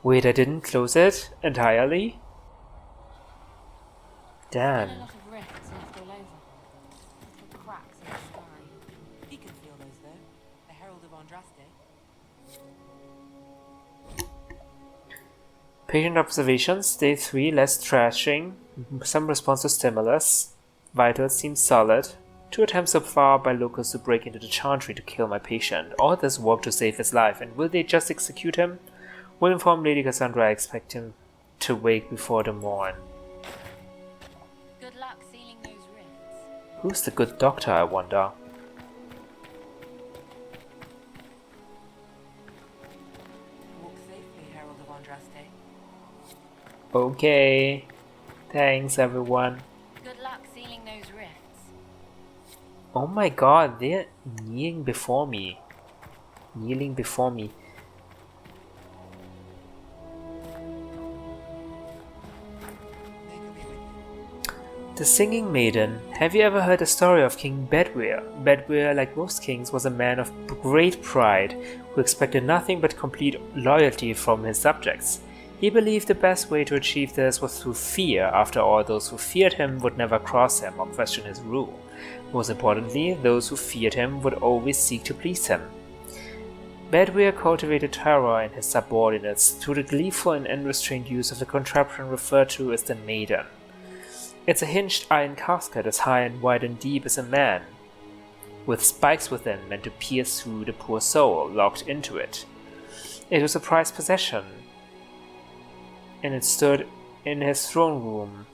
Wait, I didn't close it entirely? Damn. A lot of rifts left all over. Little cracks in the sky. He can feel those though. The Herald of Andraste. Patient observations, day 3, less trashing, some response to stimulus. Vitals seem solid. 2 attempts so far by locals to break into the chantry to kill my patient. All this work to save his life, and will they just execute him? Will inform Lady Cassandra I expect him to wake before the morn. Good luck sealing those rifts. Who's the good doctor, I wonder? Walk safely, Herald of Andraste. Okay. Thanks, everyone. Good luck sealing those rifts. Oh my god, they're kneeling before me. Kneeling before me. The Singing Maiden. Have you ever heard the story of King Bedwyr? Bedwyr, like most kings, was a man of great pride who expected nothing but complete loyalty from his subjects. He believed the best way to achieve this was through fear. After all, those who feared him would never cross him or question his rule. Most importantly, those who feared him would always seek to please him. Bedwyr cultivated terror in his subordinates through the gleeful and unrestrained use of the contraption referred to as the Maiden. It's a hinged iron casket as high and wide and deep as a man, with spikes within meant to pierce through the poor soul locked into it. It was a prized possession, and it stood in his throne room,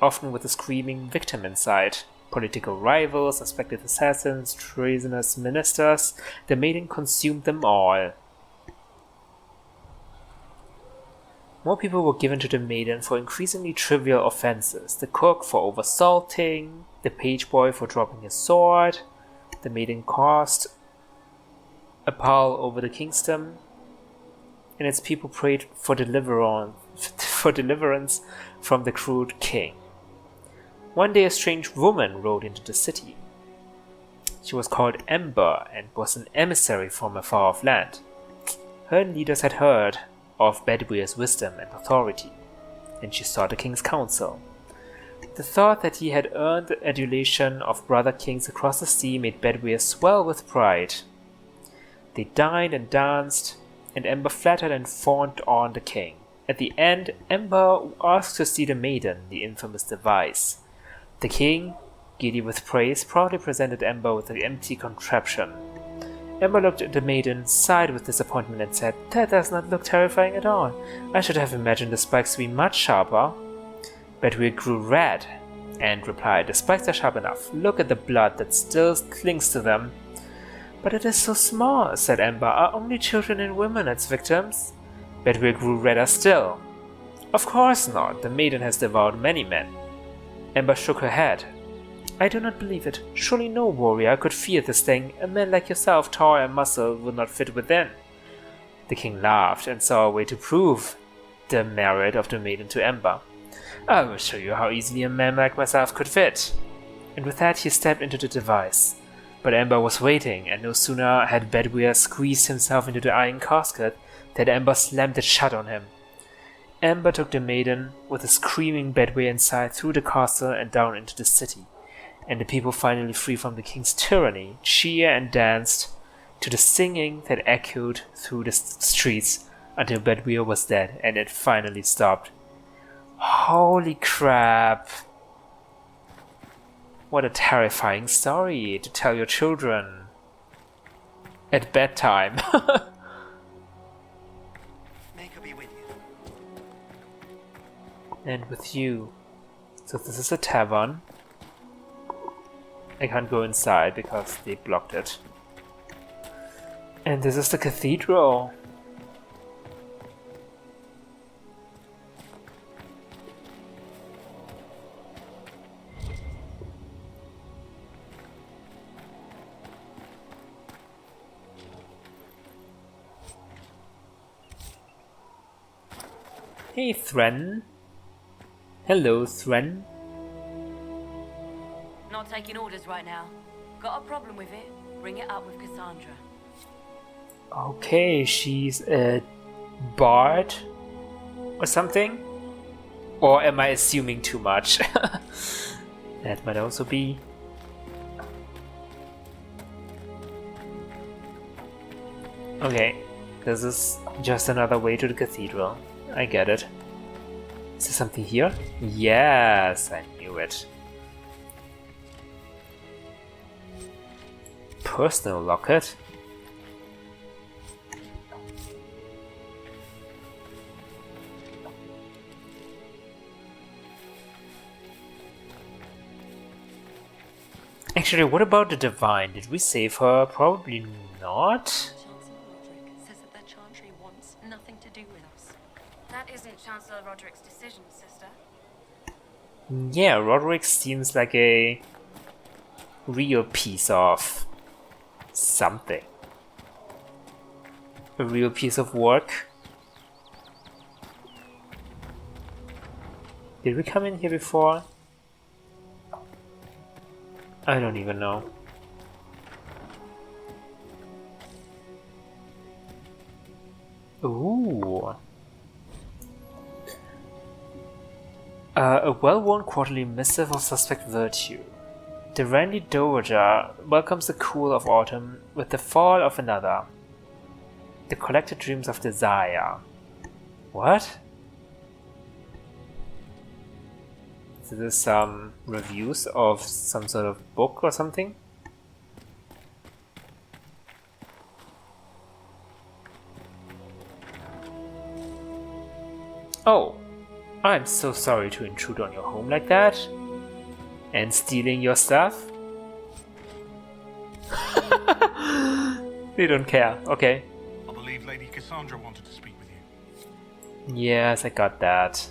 often with a screaming victim inside. Political rivals, suspected assassins, treasonous ministers, the Maiden consumed them all. More people were given to the Maiden for increasingly trivial offenses. The cook for oversalting, the page boy for dropping his sword. The Maiden caused a pall over the kingdom, and its people prayed for deliverance from the cruel king. One day a strange woman rode into the city. She was called Ember and was an emissary from a far-off land. Her leaders had heard of Bedwyr's wisdom and authority, and she sought the king's counsel. The thought that he had earned the adulation of brother kings across the sea made Bedwyr swell with pride. They dined and danced, and Ember flattered and fawned on the king. At the end, Ember asked to see the Maiden, the infamous device. The king, giddy with praise, proudly presented Ember with the empty contraption. Ember looked at the Maiden, sighed with disappointment, and said, "That does not look terrifying at all. I should have imagined the spikes to be much sharper." Bedwyr grew red and replied, "The spikes are sharp enough. Look at the blood that still clings to them." "But it is so small," said Ember. "Are only children and women its victims?" Bedwyr grew redder still. "Of course not. The Maiden has devoured many men." Ember shook her head. "I do not believe it. Surely no warrior could fear this thing. A man like yourself, tall and muscled, would not fit within." The king laughed and saw a way to prove the merit of the Maiden to Ember. "I will show you how easily a man like myself could fit." And with that he stepped into the device. But Ember was waiting, and no sooner had Bedwyr squeezed himself into the iron casket than Ember slammed it shut on him. Ember took the Maiden, with a screaming Bedwyr inside, through the castle and down into the city. And the people, finally free from the king's tyranny, cheered and danced to the singing that echoed through the streets until Bedwyr was dead, and it finally stopped. Holy crap! What a terrifying story to tell your children at bedtime. May God be with you. And with you. So this is a tavern. I can't go inside because they blocked it. And this is the cathedral. Hey, Thren. Hello, Thren. Not taking orders right now. Got a problem with it? Bring it up with Cassandra. Okay, she's a bard or something? Or am I assuming too much? That might also be. Okay, this is just another way to the cathedral. I get it. Is there something here? Yes, I knew it. Personal locket. Actually, what about the Divine? Did we save her? Probably not. Chancellor Roderick says that the Chantry wants nothing to do with us. That isn't Chancellor Roderick's decision, sister. Yeah, Roderick seems like a real piece of something. A real piece of work. Did we come in here before? I don't even know. Ooh. A well-worn quarterly missive of suspect virtue. The Randy Dowager welcomes the cool of autumn with the fall of another. The collected dreams of desire. What? Is this some reviews of some sort of book or something? Oh, I'm so sorry to intrude on your home like that. And stealing your stuff? They don't care, okay. I believe Lady Cassandra wanted to speak with you. Yes, I got that.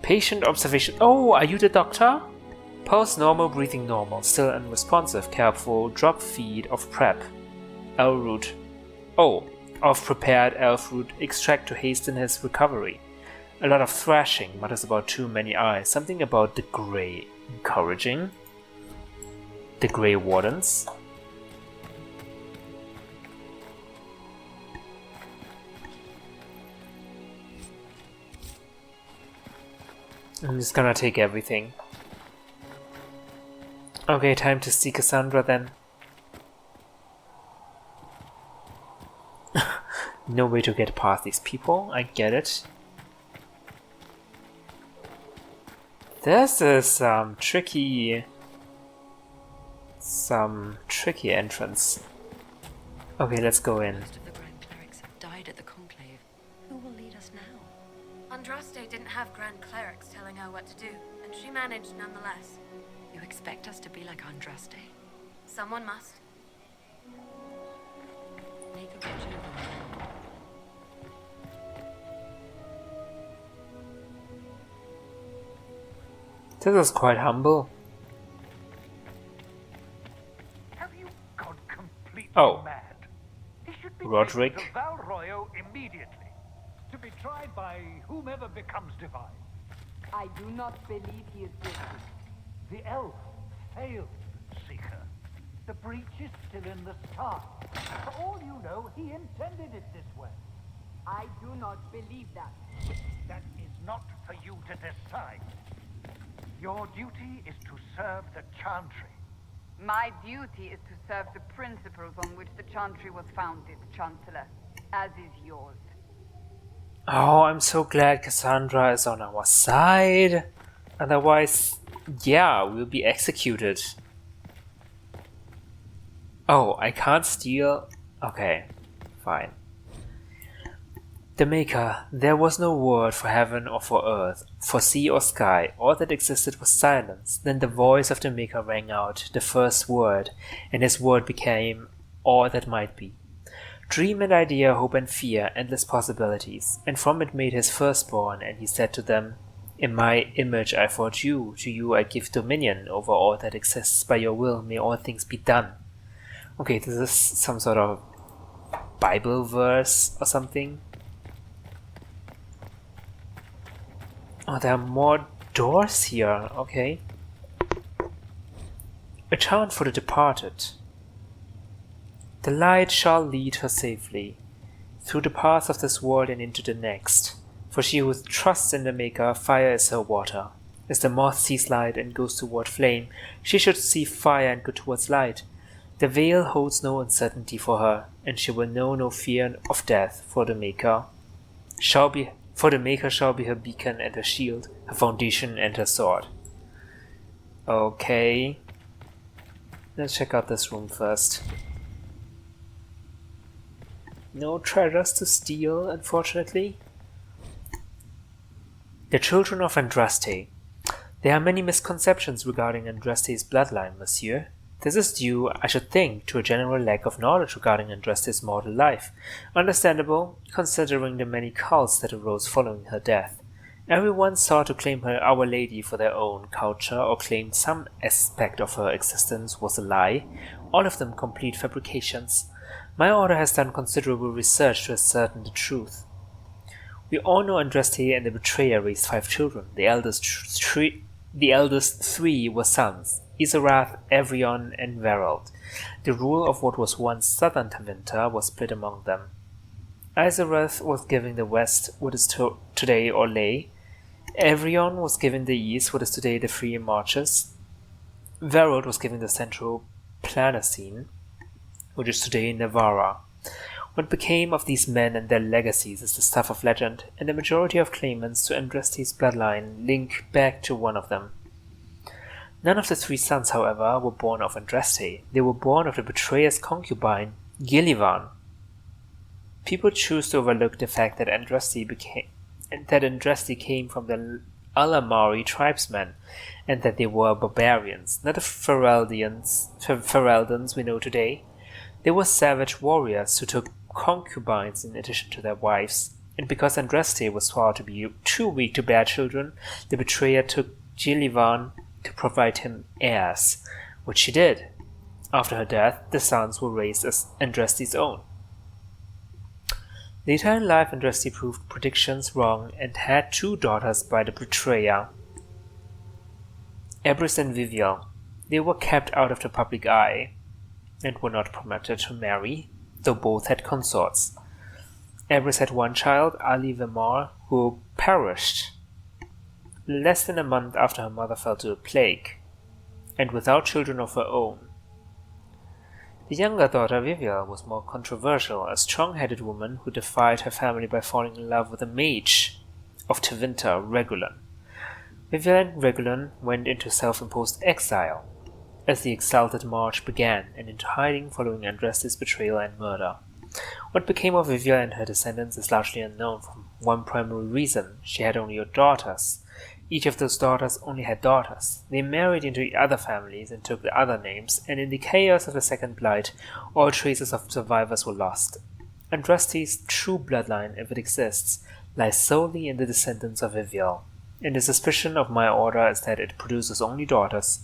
Patient observation. Oh, are you the doctor? Pulse normal, breathing normal, still unresponsive, careful, drop feed of prep. L root. Oh, of prepared elf root extract to hasten his recovery. A lot of thrashing, mutters about too many eyes, something about the grey. Encouraging. The Grey Wardens. I'm just gonna take everything. Okay, time to see Cassandra then. No way to get past these people, I get it. This is some tricky entrance. Okay, let's go in. Most of the Grand Clerics have died at the Conclave. Who will lead us now? Andraste didn't have Grand Clerics telling her what to do, and she managed nonetheless. You expect us to be like Andraste? Someone must. Make a bridge over. This is quite humble. Have you gone completely Oh. mad? He should be Roderick. taken to Val Royo immediately, to be tried by whomever becomes divine. I do not believe he is guilty. The elf failed, Seeker. The breach is still in the stars. For all you know, he intended it this way. I do not believe that. That is not for you to decide. Your duty is to serve the Chantry. My duty is to serve the principles on which the Chantry was founded, Chancellor, as is yours. Oh, I'm so glad Cassandra is on our side. Otherwise, yeah, we'll be executed. Oh, I can't steal? Okay, fine. The Maker, there was no word for heaven or for earth, for sea or sky. All that existed was silence. Then the voice of the Maker rang out, the first word, and his word became all that might be. Dream and idea, hope and fear, endless possibilities. And from it made his firstborn, and he said to them, In my image I forged you, to you I give dominion over all that exists. By your will may all things be done. Okay, this is some sort of Bible verse or something. Oh, there are more doors here, okay. A chant for the departed. The light shall lead her safely. through the paths of this world and into the next. For she who trusts in the Maker, fire is her water. As the moth sees light and goes toward flame, she should see fire and go towards light. The veil holds no uncertainty for her, and she will know no fear of death, for the Maker shall be her beacon and her shield, her foundation and her sword. Okay. Let's check out this room first. No treasures to steal, unfortunately. The children of Andraste. There are many misconceptions regarding Andraste's bloodline, monsieur. This is due, I should think, to a general lack of knowledge regarding Andraste's mortal life. Understandable, considering the many cults that arose following her death. Everyone sought to claim her Our Lady for their own culture or claimed some aspect of her existence was a lie, all of them complete fabrications. My order has done considerable research to ascertain the truth. We all know Andraste and the Betrayer raised 5 children. The eldest 3 were sons, Isarath, Evrion, and Verald. The rule of what was once southern Tevinter was split among them. Isarath was given the west, what is today Orlais. Evrion was given the east, what is today the Free Marches. Verald was given the central Planocene, which is today Navarra. What became of these men and their legacies is the stuff of legend, and the majority of claimants to Andraste's bloodline link back to one of them. None of the 3 sons, however, were born of Andraste. They were born of the betrayer's concubine, Gillivan. People choose to overlook the fact that Andraste came from the Alamari tribesmen, and that they were barbarians, not the Fereldians we know today. They were savage warriors who took concubines in addition to their wives, and because Andraste was thought to be too weak to bear children, the betrayer took Gillivan to provide him heirs, which she did. After her death, the sons were raised as Andraste's own. Later in life, Andraste proved predictions wrong and had 2 daughters by the betrayer, Ebris and Vivial. They were kept out of the public eye and were not permitted to marry, though both had consorts. Ebris had 1 child, Ali Vemar, who perished less than a month after her mother fell to a plague, and without children of her own. The younger daughter, Vivial, was more controversial, a strong-headed woman who defied her family by falling in love with a mage of Tevinter, Regulon. Vivial and Regulon went into self-imposed exile as the exalted march began, and into hiding following Andraste's betrayal and murder. What became of Vivial and her descendants is largely unknown for one primary reason: she had only daughters. Each of those daughters only had daughters. They married into other families and took the other names, and in the chaos of the Second Blight, all traces of survivors were lost. Andraste's true bloodline, if it exists, lies solely in the descendants of Vivial, and the suspicion of my order is that it produces only daughters.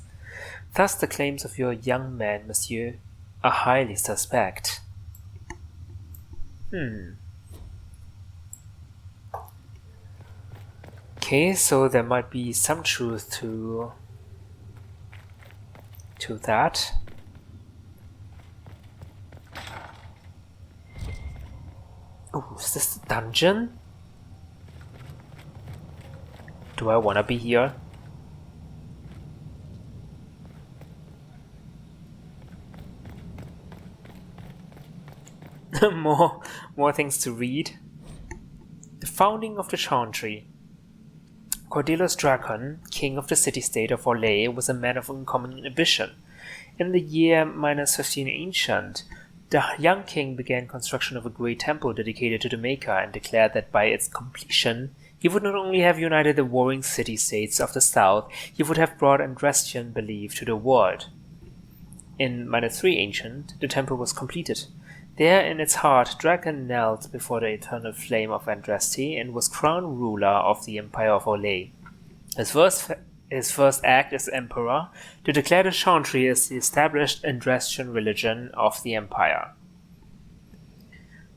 Thus the claims of your young man, monsieur, are highly suspect. Okay, so there might be some truth to that. Oh, is this the dungeon? Do I wanna be here? more things to read. The founding of the Chantry. Cordelos Dracon, king of the city-state of Orlais, was a man of uncommon ambition. In the year -15 Ancient, the young king began construction of a great temple dedicated to the Maker and declared that by its completion, he would not only have united the warring city-states of the south, he would have brought Andrastian belief to the world. In -3 Ancient, the temple was completed. There in its heart, Dragon knelt before the eternal flame of Andraste and was crowned ruler of the Empire of Orlais. His first act as emperor to declare the Chantry as the established Andrastian religion of the Empire.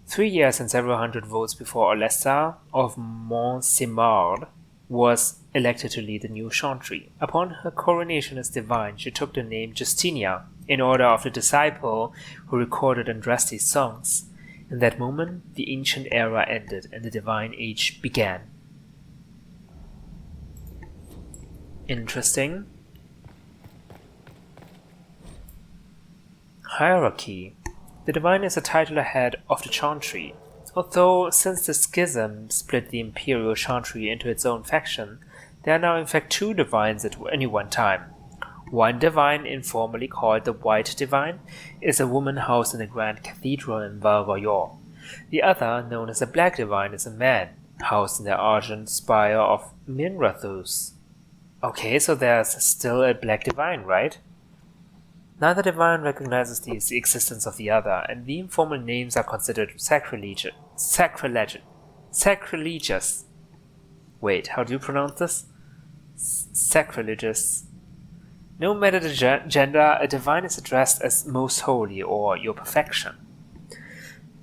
3 years and several hundred votes before Olessa of Montsémard was elected to lead the new Chantry. Upon her coronation as divine, she took the name Justinia, in honor of the disciple who recorded Andraste's songs. In that moment, the ancient era ended and the divine age began. Interesting. Hierarchy. The divine is a title ahead of the chantry. Although, since the schism split the imperial chantry into its own faction, there are now in fact two divines at any one time. One divine, informally called the White Divine, is a woman housed in the Grand Cathedral in Val-Royal. The other, known as the Black Divine, is a man, housed in the Argent Spire of Minrathus. Okay, so there's still a Black Divine, right? Neither divine recognizes the existence of the other, and the informal names are considered sacrilegious. Wait, how do you pronounce this? Sacrilegious. No matter the gender, a divine is addressed as most holy or your perfection.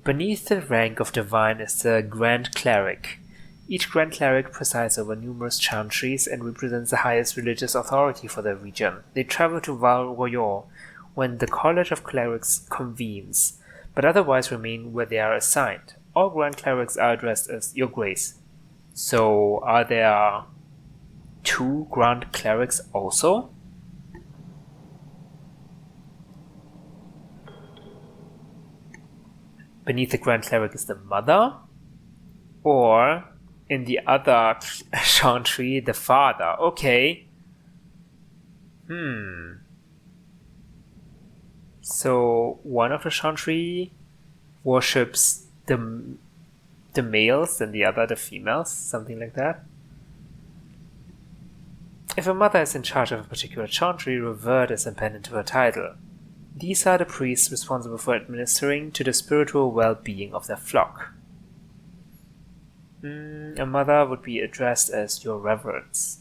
Beneath the rank of divine is the Grand Cleric. Each Grand Cleric presides over numerous chantries and represents the highest religious authority for the region. They travel to Val-Royal when the College of Clerics convenes, but otherwise remain where they are assigned. All Grand Clerics are addressed as Your Grace. So, are there two Grand Clerics also? Beneath the Grand Cleric is the Mother? Or, in the other chantry, the Father? Okay. So, one of the chantry worships the males and the other the females, something like that. If a mother is in charge of a particular chantry, revert is appended to her title. These are the priests responsible for administering to the spiritual well-being of their flock. A mother would be addressed as Your Reverence.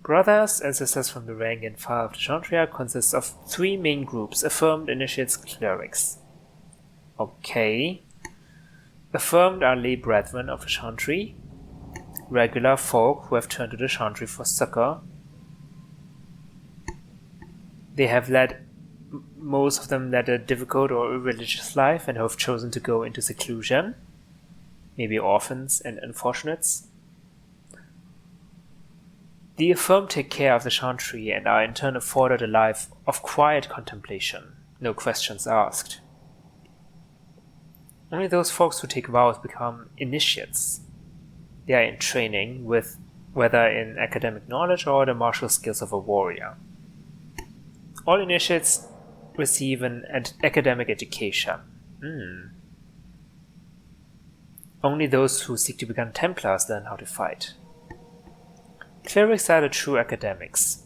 Brothers, ancestors from the rank and file of the chantry, consists of three main groups: affirmed, initiates, clerics. Okay. Affirmed are lay brethren of the chantry, regular folk who have turned to the chantry for succor. They have most of them led a difficult or irreligious life and have chosen to go into seclusion, maybe orphans and unfortunates. The affirmed take care of the chantry and are in turn afforded a life of quiet contemplation, no questions asked. Only those folks who take vows become initiates. They are in training, whether in academic knowledge or the martial skills of a warrior. All initiates receive an academic education. Only those who seek to become Templars learn how to fight. Clerics are the true academics.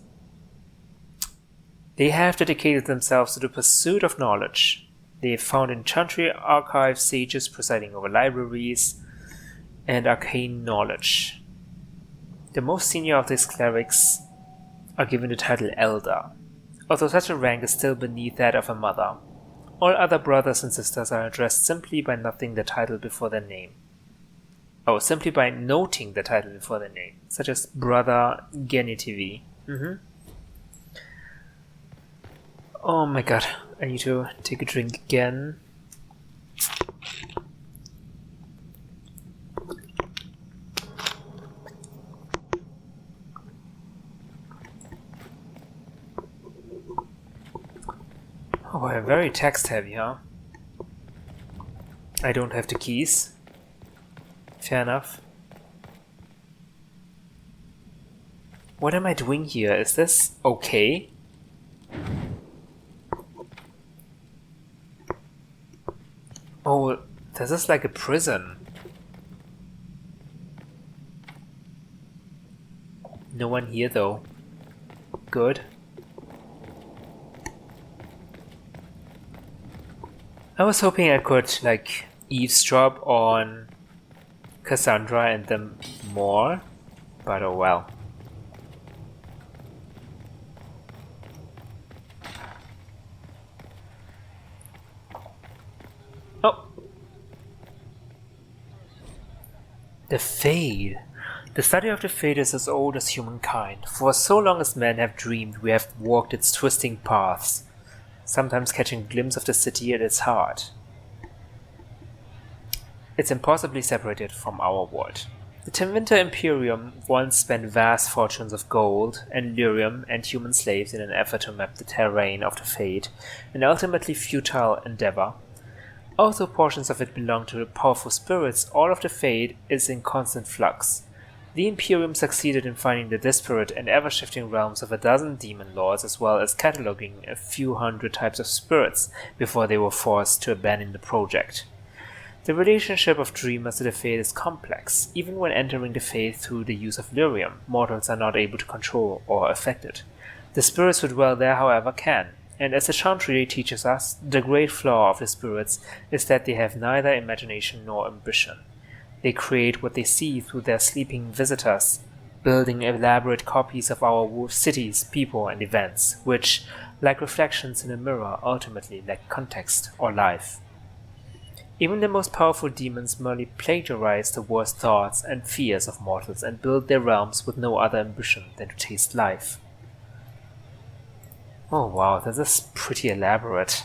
They have dedicated themselves to the pursuit of knowledge. They have found in chantry archives sages presiding over libraries and arcane knowledge. The most senior of these clerics are given the title Elder, although such a rank is still beneath that of a mother. All other brothers and sisters are addressed simply by noting the title before their name. Simply by noting the title before their name, such as Brother Genitive. Oh my god, I need to take a drink again. Oh, I'm very text heavy, huh? I don't have the keys. Fair enough. What am I doing here? Is this okay? Oh, this is like a prison. No one here though. Good. I was hoping I could, like, eavesdrop on Cassandra and them more, but oh well. Oh! The Fade. The study of the Fade is as old as humankind. For so long as men have dreamed, we have walked its twisting paths, sometimes catching a glimpse of the city at its heart. It's impossibly separated from our world. The Timwinter Imperium once spent vast fortunes of gold and lyrium and human slaves in an effort to map the terrain of the Fade, an ultimately futile endeavor. Although portions of it belong to the powerful spirits, all of the Fade is in constant flux. The Imperium succeeded in finding the disparate and ever-shifting realms of a dozen demon lords, as well as cataloging a few hundred types of spirits before they were forced to abandon the project. The relationship of Dreamers to the Fade is complex. Even when entering the Fade through the use of Lyrium, mortals are not able to control or affect it. The spirits who dwell there, however, can, and as the Chantry teaches us, the great flaw of the spirits is that they have neither imagination nor ambition. They create what they see through their sleeping visitors, building elaborate copies of our cities, people, and events, which, like reflections in a mirror, ultimately lack context or life. Even the most powerful demons merely plagiarize the worst thoughts and fears of mortals and build their realms with no other ambition than to taste life. Oh wow, this is pretty elaborate.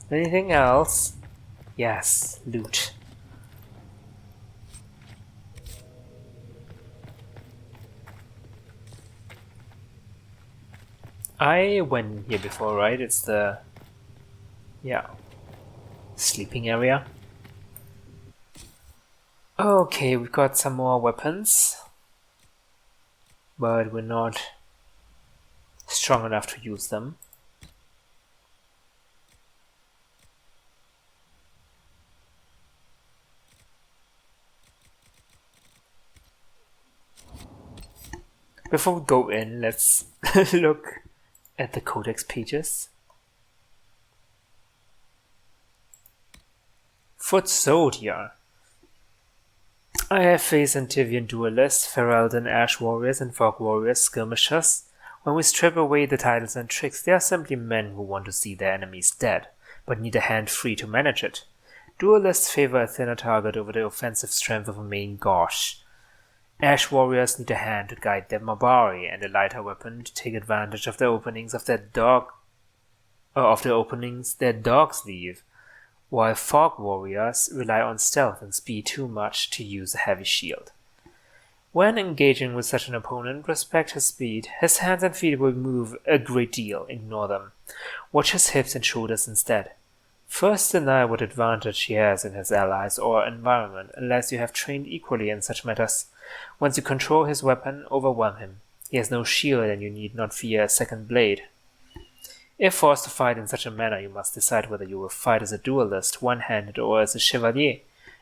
Anything else? Yes, loot. I went here before, right? It's the... yeah. Sleeping area. Okay, we've got some more weapons. But we're not strong enough to use them. Before we go in, let's look at the codex pages. Foot Soldier. I have faced Antivian duelists, Ferelden Ash warriors, and Fog warriors skirmishers. When we strip away the titles and tricks, they are simply men who want to see their enemies dead, but need a hand free to manage it. Duelists favor a thinner target over the offensive strength of a main Gosh. Ash warriors need a hand to guide their Mabari and a lighter weapon to take advantage of the openings of their dogs leave, while Fog warriors rely on stealth and speed too much to use a heavy shield. When engaging with such an opponent, respect his speed. His hands and feet will move a great deal, ignore them. Watch his hips and shoulders instead. First deny what advantage he has in his allies or environment, unless you have trained equally in such matters. Once you control his weapon, overwhelm him. He has no shield and you need not fear a second blade. If forced to fight in such a manner, you must decide whether you will fight as a duelist, one-handed, or as a chevalier.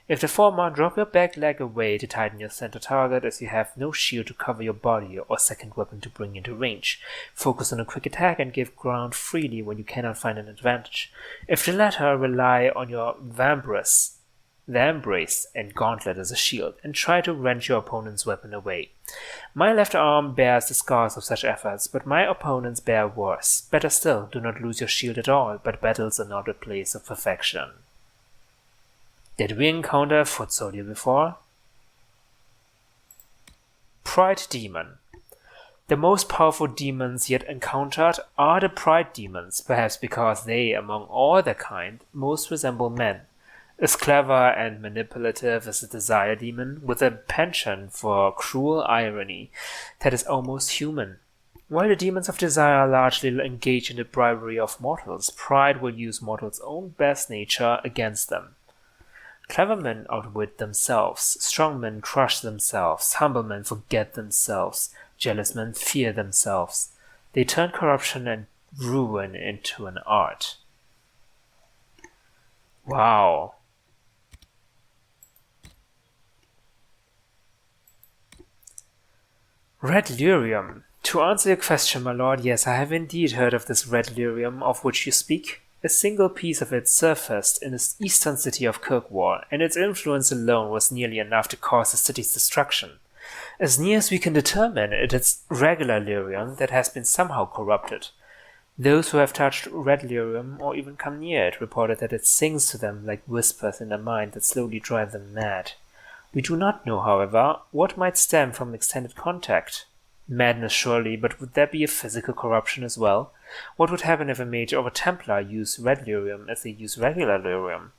If the former, drop your back leg away to tighten your center target, as you have no shield to cover your body or second weapon to bring into range. Focus on a quick attack and give ground freely when you cannot find an advantage. If the latter, rely on your vambrace and gauntlet as a shield, and try to wrench your opponent's weapon away. My left arm bears the scars of such efforts, but my opponents bear worse. Better still, do not lose your shield at all, but battles are not a place of perfection. Did we encounter a foot soldier before? Pride Demon. The most powerful demons yet encountered are the Pride Demons, perhaps because they, among all their kind, most resemble men. As clever and manipulative as a desire demon, with a penchant for cruel irony that is almost human. While the demons of desire largely engage in the bribery of mortals, pride will use mortals' own best nature against them. Clever men outwit themselves, strong men crush themselves, humble men forget themselves, jealous men fear themselves. They turn corruption and ruin into an art. Wow. Red Lyrium. To answer your question, my lord, yes, I have indeed heard of this Red Lyrium of which you speak. A single piece of it surfaced in the eastern city of Kirkwall, and its influence alone was nearly enough to cause the city's destruction. As near as we can determine, it is regular lyrium that has been somehow corrupted. Those who have touched Red Lyrium, or even come near it, reported that it sings to them like whispers in their mind that slowly drive them mad. We do not know, however, what might stem from extended contact. Madness surely, but would there be a physical corruption as well? What would happen if a mage or a Templar used Red Lyrium as they use regular Lyrium?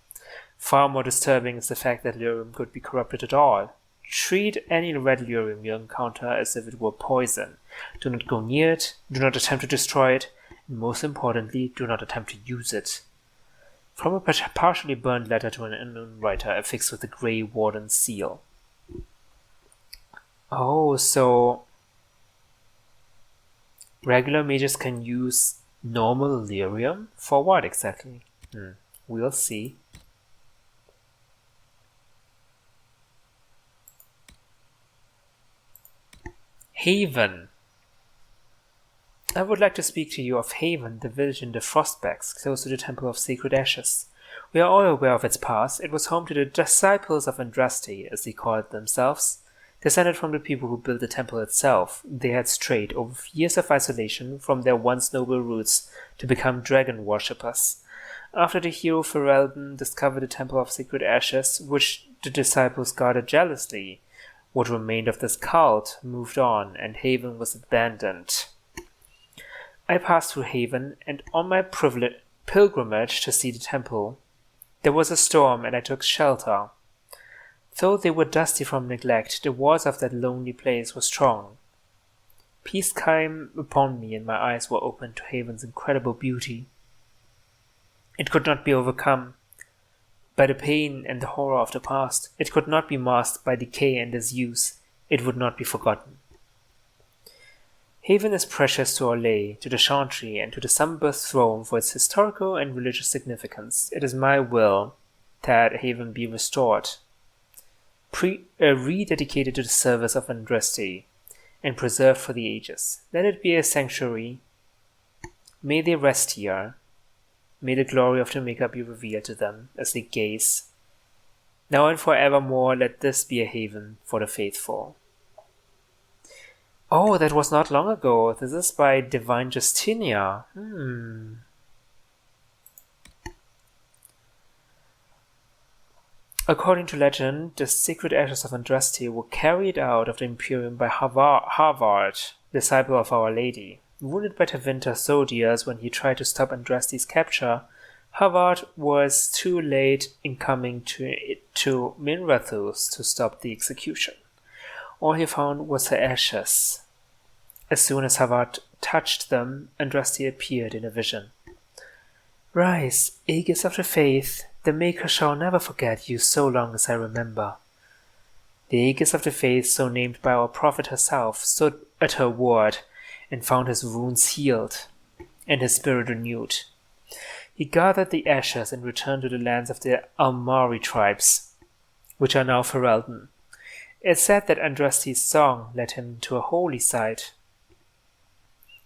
Far more disturbing is the fact that lyrium could be corrupted at all. Treat any red lyrium you encounter as if it were poison. Do not go near it, do not attempt to destroy it, and most importantly, do not attempt to use it. From a partially burned letter to an unknown writer affixed with the Grey Warden's seal. Oh, so regular mages can use normal lyrium? For what exactly? We'll see. Haven. I would like to speak to you of Haven, the village in the Frostbacks, close to the Temple of Sacred Ashes. We are all aware of its past. It was home to the Disciples of Andraste, as they called themselves. Descended from the people who built the temple itself, they had strayed over years of isolation from their once noble roots to become dragon worshippers. After the hero Ferelden discovered the Temple of Sacred Ashes, which the disciples guarded jealously, what remained of this cult moved on, and Haven was abandoned. I passed through Haven, and on my pilgrimage to see the temple, there was a storm, and I took shelter. Though they were dusty from neglect, the walls of that lonely place were strong. Peace came upon me, and my eyes were opened to Haven's incredible beauty. It could not be overcome by the pain and the horror of the past. It could not be masked by decay and disuse. It would not be forgotten. Haven is precious to Orlais, to the Chantry, and to the Sunburst throne for its historical and religious significance. It is my will that Haven be restored, rededicated to the service of Andraste, and preserved for the ages. Let it be a sanctuary. May they rest here. May the glory of the Maker be revealed to them as they gaze. Now and forevermore, let this be a haven for the faithful. Oh, that was not long ago. This is by Divine Justinia. According to legend, the sacred ashes of Andraste were carried out of the Imperium by Harvard, disciple of Our Lady. Wounded by Tevinter soldiers when he tried to stop Andraste's capture, Harvard was too late in coming to Minrathous to stop the execution. All he found was her ashes. As soon as Harvard touched them, Andraste appeared in a vision. Rise, Aegis of the Faith, the Maker shall never forget you so long as I remember. The Aegis of the Faith, so named by our prophet herself, stood at her word and found his wounds healed and his spirit renewed. He gathered the ashes and returned to the lands of the Almari tribes, which are now Ferelden. It's said that Andraste's song led him to a holy site,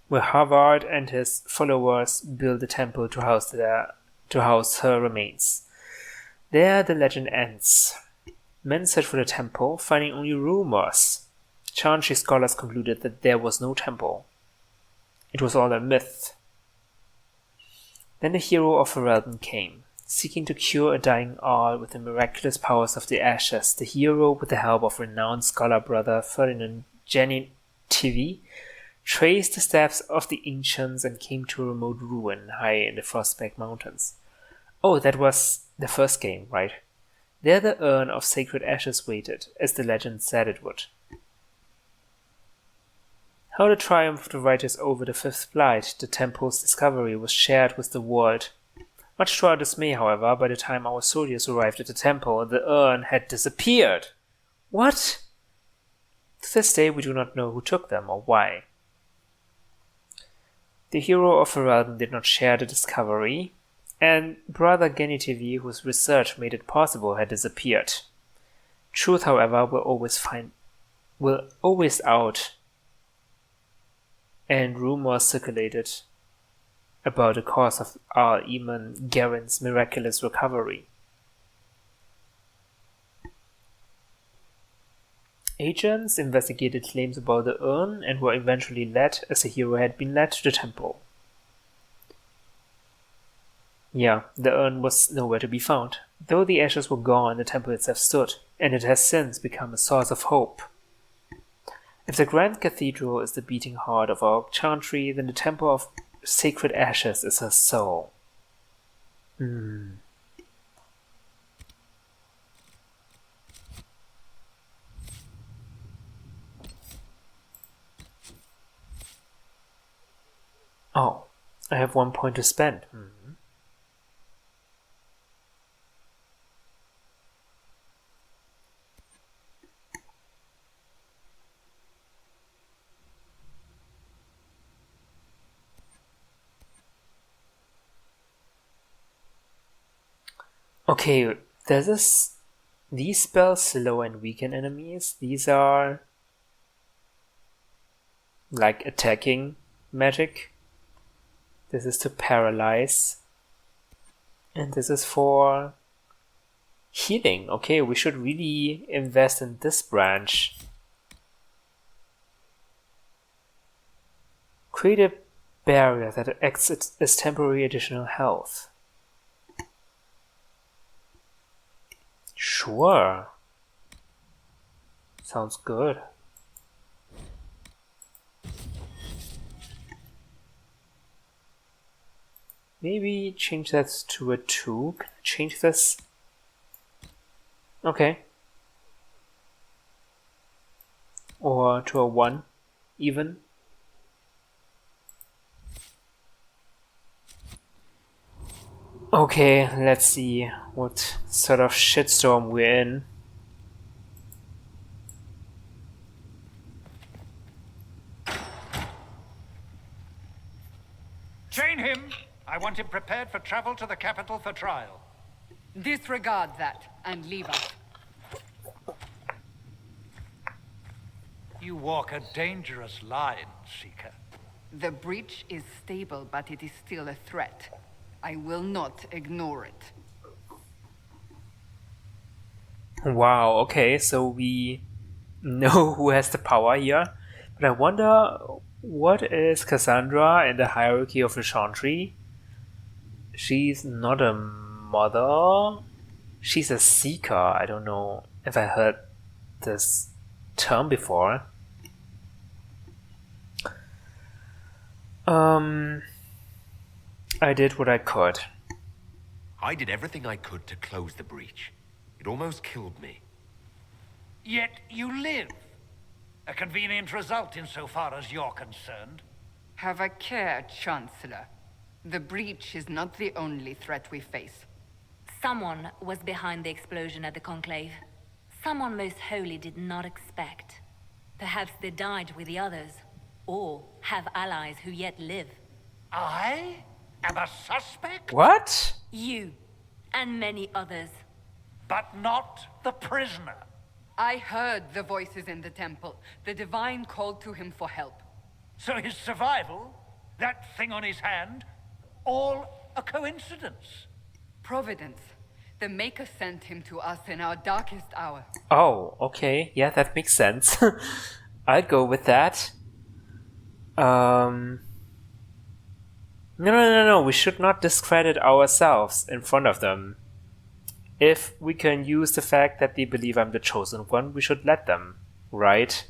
where Harvard and his followers built a temple to house her remains. There the legend ends. Men searched for the temple, finding only rumors. Chantry scholars concluded that there was no temple. It was all a myth. Then the hero of Ferelden came, seeking to cure a dying Arl with the miraculous powers of the ashes. The hero, with the help of renowned scholar brother Ferdinand Genitivi, traced the steps of the ancients and came to a remote ruin high in the Frostback Mountains. Oh, that was the first game, right? There the urn of sacred ashes waited, as the legend said it would. How the triumph of the righteous over the Fifth Blight, the temple's discovery, was shared with the world. Much to our dismay, however, by the time our soldiers arrived at the temple, the urn had disappeared. What? To this day we do not know who took them or why. The hero of Ferelden did not share the discovery, and brother Genitivi, whose research made it possible, had disappeared. Truth, however, will always out, and rumors circulated about the cause of Arl Eamon Garen's miraculous recovery. Agents investigated claims about the urn and were eventually led, as the hero had been led, to the temple. Yeah, the urn was nowhere to be found. Though the ashes were gone, the temple itself stood, and it has since become a source of hope. If the Grand Cathedral is the beating heart of our Chantry, then the Temple of Sacred Ashes is her soul. Oh, I have 1 point to spend. Okay, these spells slow and weaken enemies. These are like attacking magic. This is to paralyze. And this is for healing. Okay, we should really invest in this branch. Create a barrier that acts as temporary additional health. Sure. Sounds good. Maybe change that to a 2. Can I change this? Okay. Or to a 1, even. Okay, let's see what sort of shitstorm we're in. Chain him! I want him prepared for travel to the capital for trial. Disregard that and leave us. You walk a dangerous line, Seeker. The breach is stable, but it is still a threat. I will not ignore it. Wow, okay, so we know who has the power here. But I wonder, what is Cassandra in the hierarchy of the Chantry? She's not a mother. She's a seeker. I don't know if I heard this term before. I did what I could. I did everything I could to close the breach. It almost killed me. Yet you live. A convenient result insofar as you're concerned. Have a care, Chancellor. The breach is not the only threat we face. Someone was behind the explosion at the Conclave. Someone most holy did not expect. Perhaps they died with the others, or have allies who yet live. I am a suspect? What? You, and many others. But not the prisoner. I heard the voices in the temple. The Divine called to him for help. So his survival, that thing on his hand, all a coincidence. Providence. The Maker sent him to us in our darkest hour. Oh, okay. Yeah, that makes sense. I'd go with that. No. We should not discredit ourselves in front of them. If we can use the fact that they believe I'm the chosen one, we should let them, right?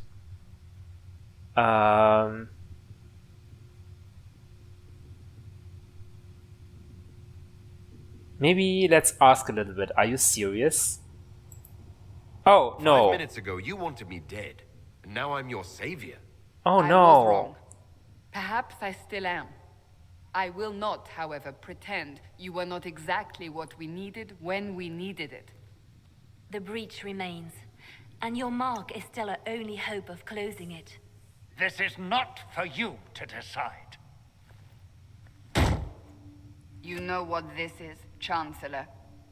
Maybe let's ask a little bit. Are you serious? Oh, no. 5 minutes ago, you wanted me dead. And now I'm your savior. Oh, I no. was wrong. Perhaps I still am. I will not, however, pretend you were not exactly what we needed when we needed it. The breach remains, and your mark is still our only hope of closing it. This is not for you to decide. You know what this is, Chancellor.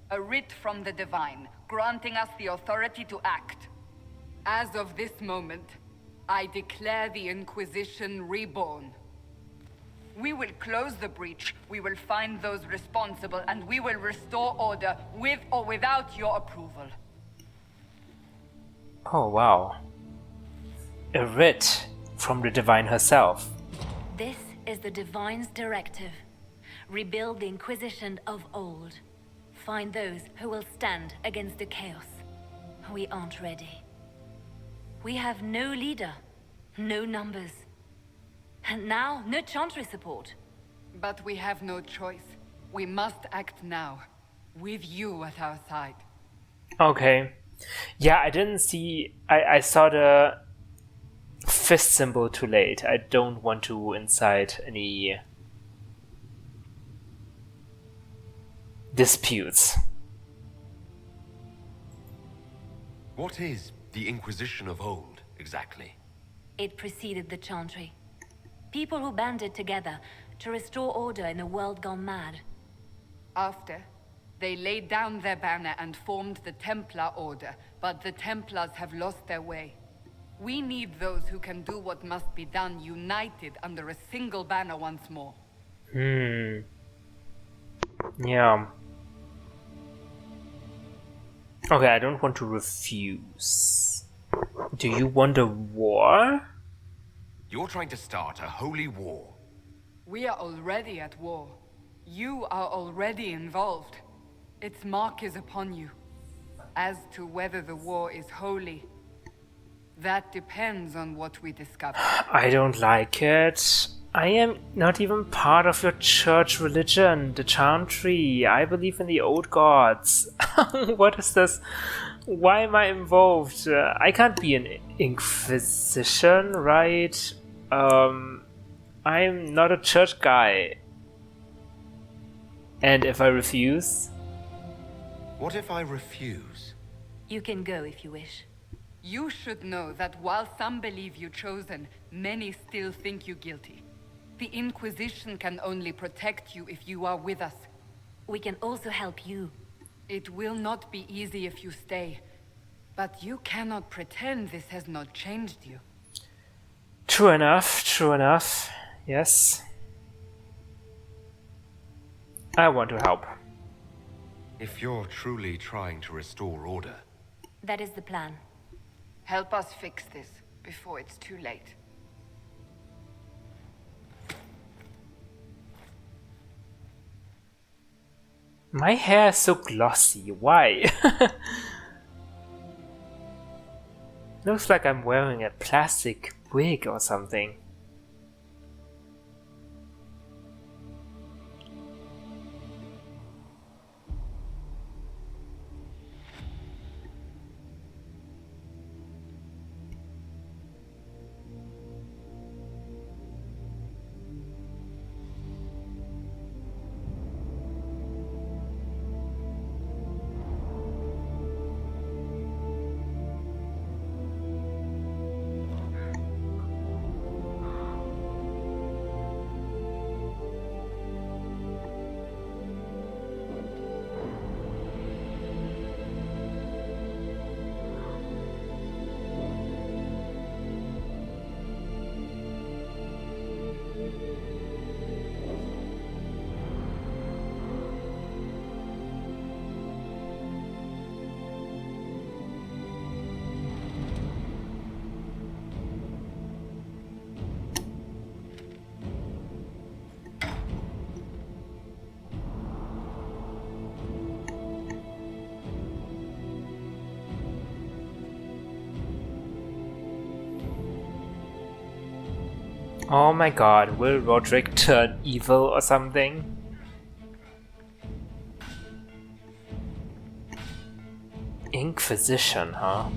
A writ from the Divine, granting us the authority to act. As of this moment, I declare the Inquisition reborn. We will close the breach, we will find those responsible, and we will restore order with or without your approval. Oh, wow. A writ from the Divine herself. This is the Divine's directive. Rebuild the Inquisition of old. Find those who will stand against the chaos. We aren't ready. We have no leader, no numbers. And now, no Chantry support. But we have no choice. We must act now, with you at our side. Okay. Yeah, I didn't see... I saw the fist symbol too late. I don't want to incite any disputes. What is the Inquisition of old, exactly? It preceded the Chantry. People who banded together to restore order in a world gone mad. After, they laid down their banner and formed the Templar Order, but the Templars have lost their way. We need those who can do what must be done, united under a single banner once more. Yeah. Okay, I don't want to refuse. Do you want a war? You're trying to start a holy war. We are already at war. You are already involved. Its mark is upon you. As to whether the war is holy, that depends on what we discover. I don't like it. I am not even part of your church religion, the Chantry. I believe in the old gods. What is this? Why am I involved? I can't be an Inquisition, right? I'm not a church guy. And if I refuse? What if I refuse? You can go if you wish. You should know that while some believe you chosen, many still think you guilty. The Inquisition can only protect you if you are with us. We can also help you. It will not be easy if you stay, but you cannot pretend this has not changed you. True enough, true enough. Yes. I want to help. If you're truly trying to restore order, That is the plan. Help us fix this before it's too late. My hair is so glossy. Why? Looks like I'm wearing a plastic wig or something. Oh my god, will Roderick turn evil or something? Inquisition, huh?